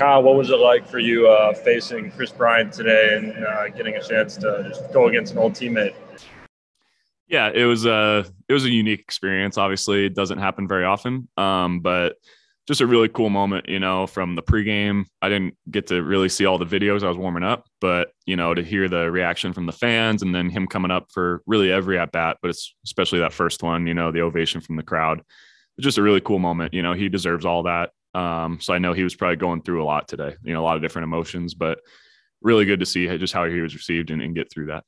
Kyle, what was it like for you facing Kris Bryant today and getting a chance to just go against an old teammate? Yeah, it was a unique experience. Obviously, it doesn't happen very often, but just a really cool moment. From the pregame, I didn't get to really see all the videos. I was warming up, but to hear the reaction from the fans and then him coming up for really every at bat, but it's especially that first one. The ovation from the crowd. It's just a really cool moment. He deserves all that. So I know he was probably going through a lot today. A lot of different emotions, but really good to see just how he was received and get through that.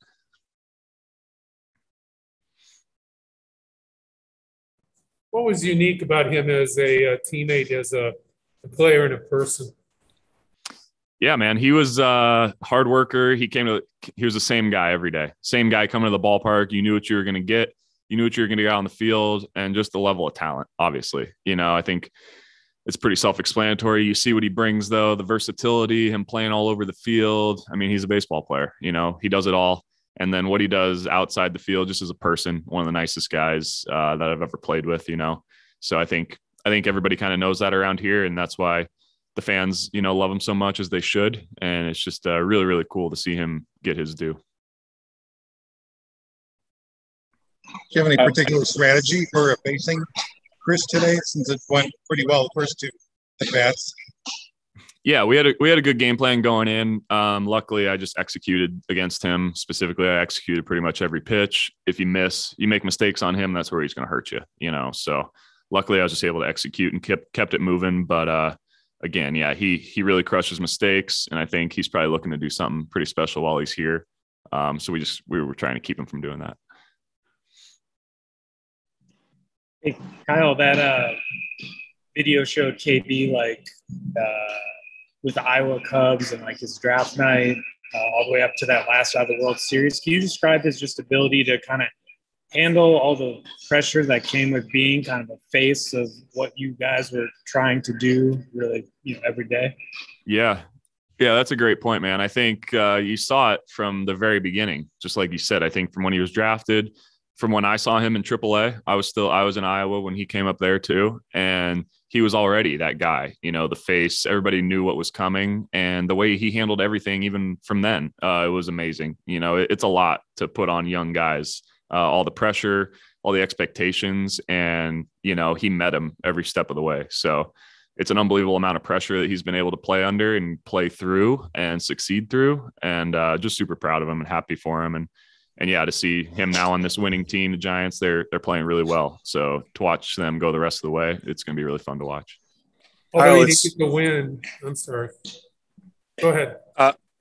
What was unique about him as a teammate, as a player and a person? Yeah, man, he was a hard worker. He was the same guy every day. Same guy coming to the ballpark. You knew what you were going to get. You knew what you were going to get on the field, and just the level of talent, obviously. I think it's pretty self-explanatory. You see what he brings, though, the versatility, him playing all over the field. I mean, he's a baseball player. He does it all. And then what he does outside the field, just as a person, one of the nicest guys that I've ever played with, So I think everybody kind of knows that around here, and that's why the fans, love him so much, as they should. And it's just really, really cool to see him get his due. Do you have any particular strategy for facing Kris today, since it went pretty well the first two at bats? Yeah, we had a good game plan going in. Luckily, I just executed against him. Specifically, I executed pretty much every pitch. If you make mistakes on him, that's where he's going to hurt you. So luckily, I was just able to execute and kept it moving. But again, yeah, he really crushes mistakes, and I think he's probably looking to do something pretty special while he's here. So we were trying to keep him from doing that. Hey, Kyle, that video showed KB with the Iowa Cubs and his draft night all the way up to that last out of the World Series. Can you describe his just ability to kind of handle all the pressure that came with being kind of a face of what you guys were trying to do really, every day? Yeah, that's a great point, man. I think you saw it from the very beginning, just like you said. I think from when he was drafted, from when I saw him in AAA, I was in Iowa when he came up there too. And he was already that guy, the face. Everybody knew what was coming, and the way he handled everything, even from then, it was amazing. It's a lot to put on young guys, all the pressure, all the expectations, and, he met them every step of the way. So it's an unbelievable amount of pressure that he's been able to play under and play through and succeed through. And just super proud of him and happy for him. And yeah, to see him now on this winning team, the Giants, they're playing really well. So to watch them go the rest of the way, it's going to be really fun to watch. Although you didn't get the win, I'm sorry. Go ahead.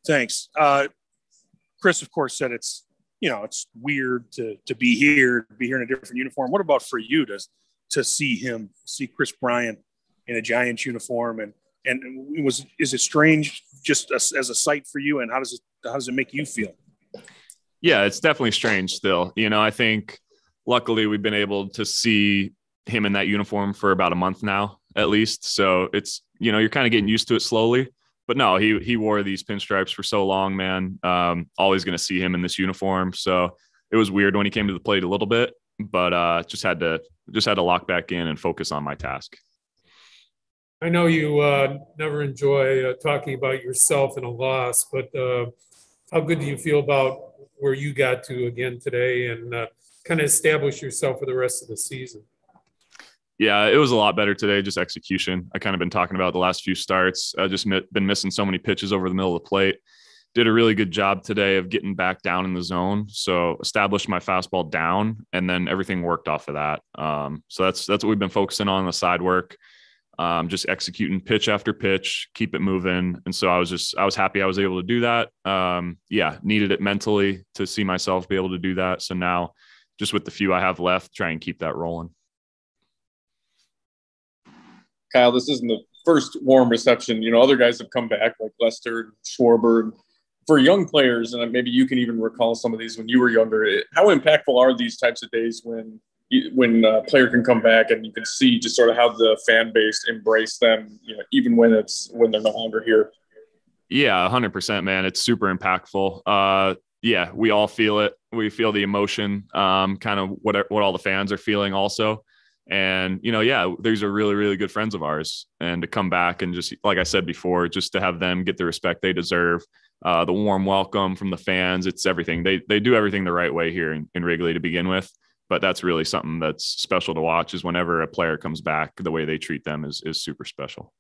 Thanks. Kris, of course, said it's weird to be here in a different uniform. What about for you to see Kris Bryant in a Giants uniform, and is it strange just as a sight for you, and how does it make you feel? Yeah, it's definitely strange still. I think luckily we've been able to see him in that uniform for about a month now, at least. So it's, you're kind of getting used to it slowly. But no, he wore these pinstripes for so long, man. Always going to see him in this uniform. So it was weird when he came to the plate a little bit, but just had to lock back in and focus on my task. I know you never enjoy talking about yourself in a loss, but how good do you feel about where you got to again today and kind of establish yourself for the rest of the season? Yeah, it was a lot better today, just execution. I kind of been talking about the last few starts. I just been missing so many pitches over the middle of the plate. Did a really good job today of getting back down in the zone. So established my fastball down, and then everything worked off of that. So that's what we've been focusing on the side work. Just executing pitch after pitch, keep it moving. And so I was happy I was able to do that. Needed it mentally to see myself be able to do that. So now just with the few I have left, try and keep that rolling. Kyle, this isn't the first warm reception. Other guys have come back like Lester, Schwarber. For young players, and maybe you can even recall some of these when you were younger, how impactful are these types of days when a player can come back and you can see just sort of how the fan base embrace them, even when they're no longer here? Yeah, 100%, man. It's super impactful. We all feel it. We feel the emotion, kind of what all the fans are feeling also. And, these are really, really good friends of ours. And to come back and just, like I said before, just to have them get the respect they deserve, the warm welcome from the fans, it's everything. They do everything the right way here in Wrigley to begin with. But that's really something that's special to watch, is whenever a player comes back, the way they treat them is super special.